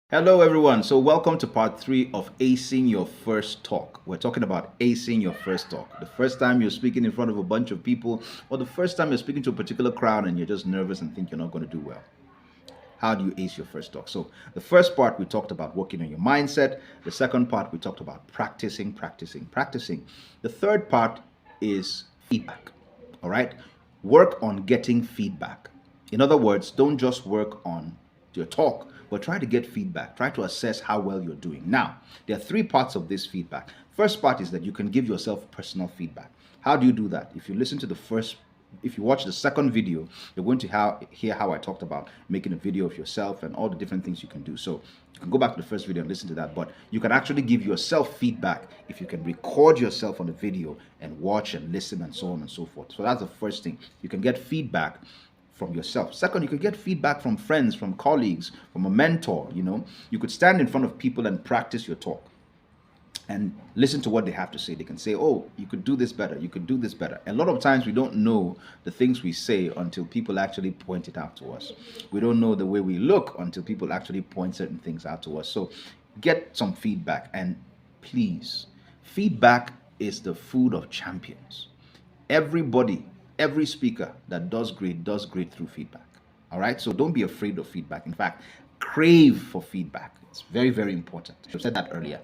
Hello, everyone. So, welcome to part three of Acing Your First Talk. We're talking about acing your first talk. The first time you're speaking in front of a bunch of people, or the first time you're speaking to a particular crowd and you're just nervous and think you're not going to do well. How do you ace your first talk? So, the first part we talked about working on your mindset. The second part we talked about practicing. The third part is feedback. All right? Work on getting feedback. In other words, don't just work on your talk, but try to get feedback. Try to assess how well you're doing. Now, there are three parts of this feedback. First part is that you can give yourself personal feedback. How do you do that? If you watch the second video, you're going to hear how I talked about making a video of yourself and all the different things you can do. So you can go back to the first video and listen to that, but you can actually give yourself feedback if you can record yourself on the video and watch and listen and so on and so forth. So that's the first thing. You can get feedback from yourself. Second, you could get feedback from friends, from colleagues, from a mentor. You could stand in front of people and practice your talk and listen to what they have to say. They can say, oh, you could do this better, you could do this better. And a lot of times we don't know the things we say until people actually point it out to us. We don't know the way we look until people actually point certain things out to us. So get some feedback, and please, feedback is the food of champions. Every speaker that does great through feedback. All right, so don't be afraid of feedback. In fact, crave for feedback. It's very important. I've said that earlier.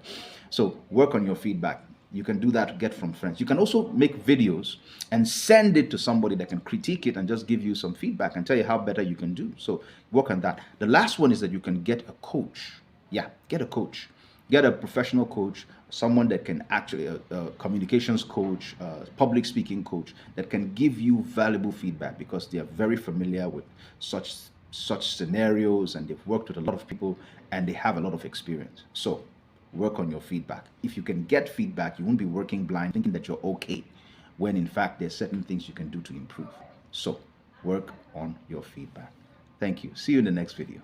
So work on your feedback. You can do that, get from friends. You can also make videos and send it to somebody that can critique it and just give you some feedback and tell you how better you can do. So work on that. The last one is that you can get a coach. Yeah, get a coach. Get a professional coach, someone that can actually, a communications coach, a public speaking coach that can give you valuable feedback, because they are very familiar with such scenarios, and they've worked with a lot of people and they have a lot of experience. So work on your feedback. If you can get feedback, you won't be working blind thinking that you're okay, when in fact there's certain things you can do to improve. So work on your feedback. Thank you. See you in the next video.